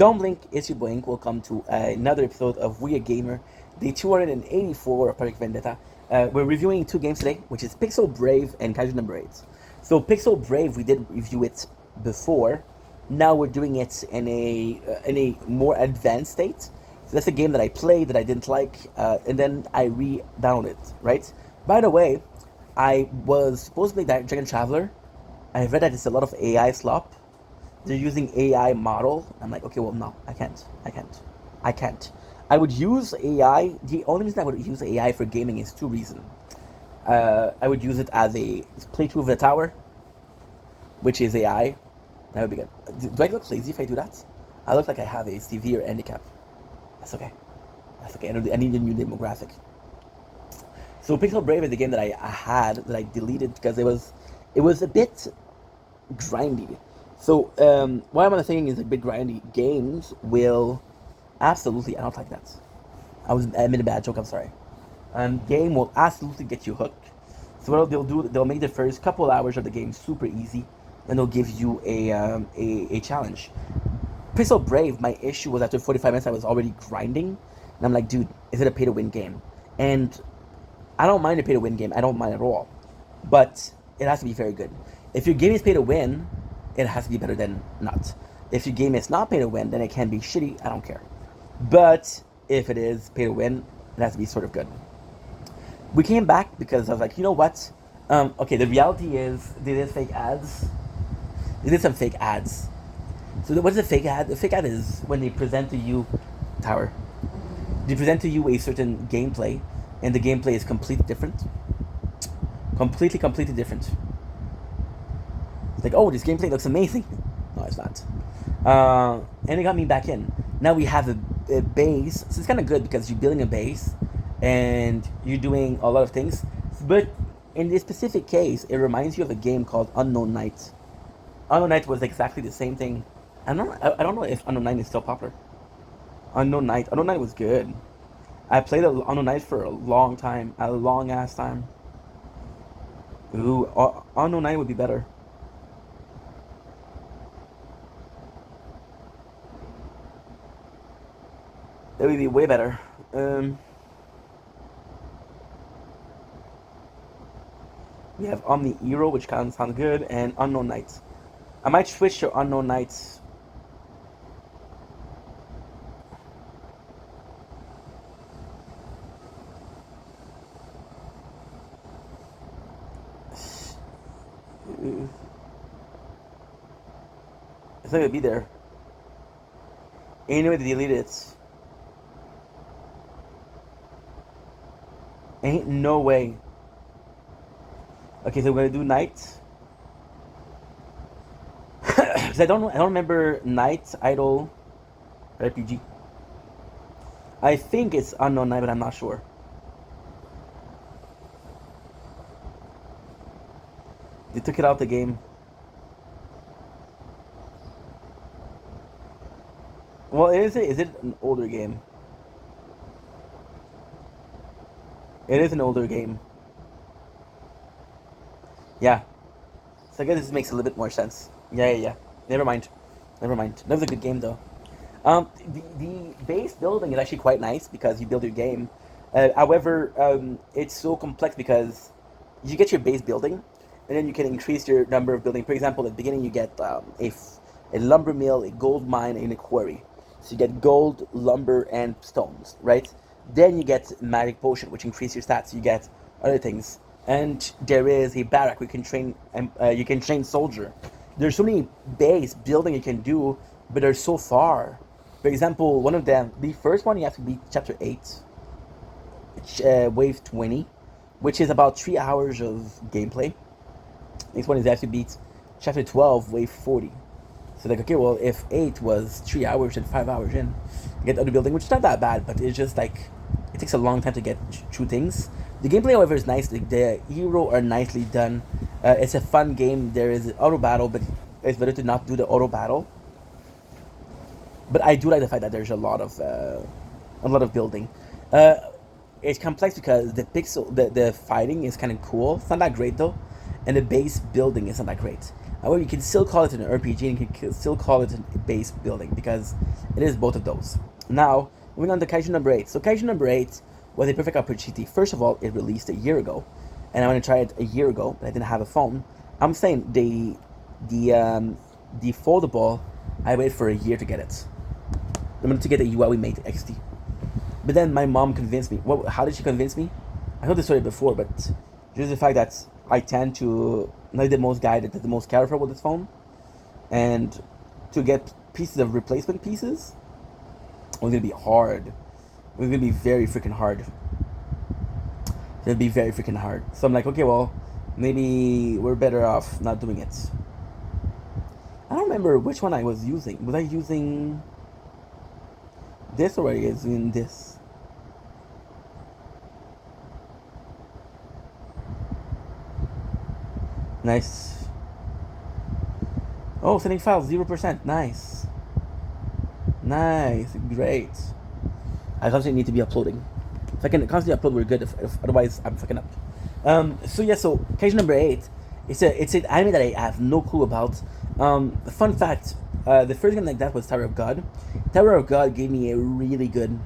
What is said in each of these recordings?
Don't blink, it's your blink. Welcome to another episode of We A Gamer, day 284 of Project Vendetta. We're reviewing two games today, which is Pixel Brave and Casual Number 8. So Pixel Brave, we did review it before. Now we're doing it in a more advanced state. So that's a game that I played that I didn't like, and then I re-downloaded it, right? By the way, I was supposed to play Dragon Traveler. I read that it's a lot of AI slop. They're using AI model. I'm like, okay, well, no, I can't. I would use AI. The only reason I would use AI for gaming is two reasons. I would use it as a playthrough of the tower, which is AI. That would be good. Do I look lazy if I do that? I look like I have a severe handicap. That's okay. I need a new demographic. So Pixel Brave is the game that I had that I deleted because it was a bit grindy. So why am I saying is a bit grindy? Games will absolutely. I don't like that. I made a bad joke. I'm sorry. Game will absolutely get you hooked. So what they'll do, they'll make the first couple hours of the game super easy, and they'll give you a challenge. Pixel Brave, my issue was after 45 minutes I was already grinding, and I'm like, dude, is it a pay-to-win game? And I don't mind a pay-to-win game. I don't mind at all, but it has to be very good. If your game is pay-to-win, it has to be better than not. If your game is not pay-to-win, then it can be shitty. I don't care. But if it is pay-to-win, it has to be sort of good. We came back because I was like, you know what? Okay, the reality is they did fake ads. They did some fake ads. So what is a fake ad? A fake ad is when they present to you, Tower. They present to you a certain gameplay, and the gameplay is completely different. Completely different. It's like, oh, this gameplay looks amazing. No, it's not. And it got me back in. Now we have a base. So it's kind of good because you're building a base and you're doing a lot of things. But in this specific case, it reminds you of a game called Unknown Night. Unknown Night was exactly the same thing. I don't know if Unknown Night is still popular. Unknown Night was good. I played Unknown Night for a long time. A long ass time. Ooh, Unknown Night would be better. That would be way better. We have Omni Hero, which kind of sounds good, and Unknown Nights. I might switch to Unknown Nights. It's not gonna be there. Anyway, to delete it. Ain't no way. Okay, so we're gonna do night. Cause I don't remember Night Idol RPG. I think it's Unknown Night, but I'm not sure. They took it out the game. Well, is it an older game? It is an older game. Yeah. So I guess this makes a little bit more sense. Yeah. Never mind. That was a good game though. The base building is actually quite nice because you build your game. However, it's so complex because you get your base building, and then you can increase your number of building. For example, at the beginning you get a lumber mill, a gold mine, and a quarry. So you get gold, lumber, and stones, right? Then you get magic potion, which increases your stats. You get other things, and there is a barrack where you can train soldier. There's so many base building you can do, but they're so far. For example, one of them, the first one you have to beat chapter 8, wave 20, which is about 3 hours of gameplay. Next one is you have to beat chapter 12, wave 40. So like, okay, well, if 8 was 3 hours and 5 hours in, you get other building, which is not that bad, but it's just like, it takes a long time to get through things. The gameplay, however, is nice. The hero are nicely done. It's a fun game. There is auto battle, but it's better to not do the auto battle. But I do like the fact that there's a lot of building. It's complex because the fighting is kind of cool. It's not that great though, and the base building isn't that great. However, you can still call it an RPG and you can still call it a base building because It is both of those. Now, moving on to Kaiju number 8. So Kaiju number 8 was a perfect opportunity. First of all, it released a year ago, and I want to try it a year ago, but I didn't have a phone. I'm saying the foldable, I waited for a year to get it. I'm going to get a Huawei Mate XT. But then my mom convinced me. Well, how did she convince me? I told this story before, but just the fact that I tend to not the most guided, the most careful with this phone, and to get pieces of replacement pieces was gonna be hard. It was gonna be very freaking hard. It'd be very freaking hard. So I'm like, okay, well, maybe we're better off not doing it. I don't remember which one I was using. Was I using this or was I using this? Nice. Oh, sending files 0%. Nice. Nice. Great. I constantly need to be uploading. If I can constantly upload, we're good. If otherwise, I'm fucking up. So yeah. So Kaiju number 8. It's an anime that I have no clue about. Fun fact: the first game like that was Tower of God. Tower of God gave me a really good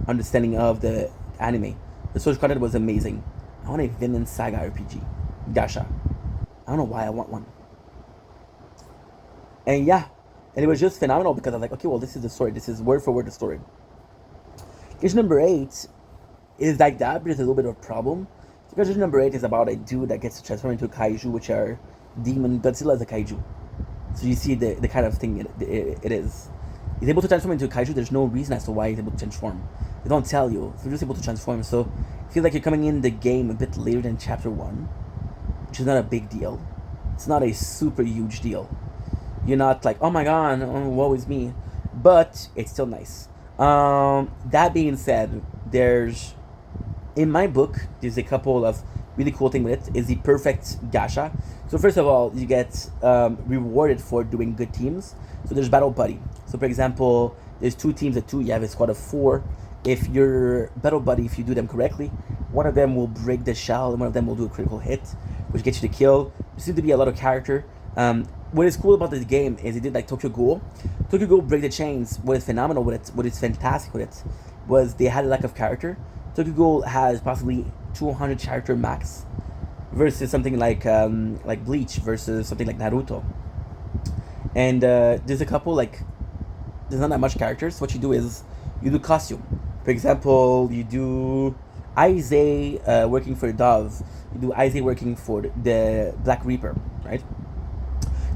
understanding of the anime. The social content was amazing. I want a Vinland Saga RPG, Gacha. I don't know why I want one. And yeah, and it was just phenomenal because I was like, okay, well, this is the story. This is word for word the story. Case number 8 is like that, but it's a little bit of a problem. Because number 8 is about a dude that gets transformed into a kaiju, which are demon. Godzilla is a kaiju. So you see the kind of thing it is. He's able to transform into a kaiju. There's no reason as to why he's able to transform. They don't tell you. So he's just able to transform. So I feel like you're coming in the game a bit later than chapter 1, which is not a big deal. It's not a super huge deal. You're not like, oh my god, oh, woe is me. But it's still nice. That being said, in my book, there's a couple of really cool things with it. Is the perfect gacha. So first of all, you get rewarded for doing good teams. So there's battle buddy. So for example, there's 2 teams of 2. You have a squad of 4. If your battle buddy, if you do them correctly, one of them will break the shell and one of them will do a critical hit, which gets you the kill. There seems to be a lot of character. What is cool about this game is it did like Tokyo Ghoul. Tokyo Ghoul Break the Chains. What is phenomenal with it, what is fantastic with it, was they had a lack of character. Tokyo Ghoul has possibly 200 character max, versus something like Bleach versus something like Naruto. And there's a couple like there's not that much characters. So what you do is you do costume. For example, you do Aize working for Dove. You do Aize working for the Black Reaper, right?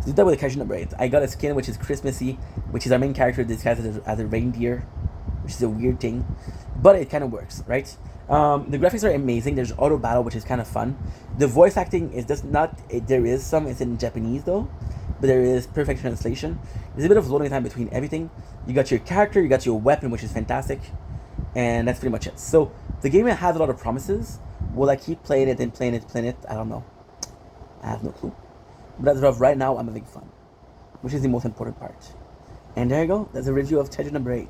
So do that with Kaiju number 8. I got a skin which is Christmassy, which is our main character disguised as a reindeer, which is a weird thing, but it kind of works, right? The graphics are amazing. There's auto battle, which is kind of fun. The voice acting is just not. There is some. It's in Japanese though, but there is perfect translation. There's a bit of loading time between everything. You got your character, you got your weapon, which is fantastic, and that's pretty much it. So the game has a lot of promises. Will I keep playing it and playing it? I don't know. I have no clue. But as of right now, I'm having fun, which is the most important part. And there you go. That's a review of Kaiju number 8.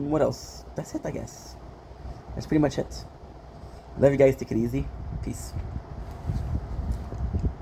What else? That's it, I guess. That's pretty much it. Love you guys. Take it easy. Peace.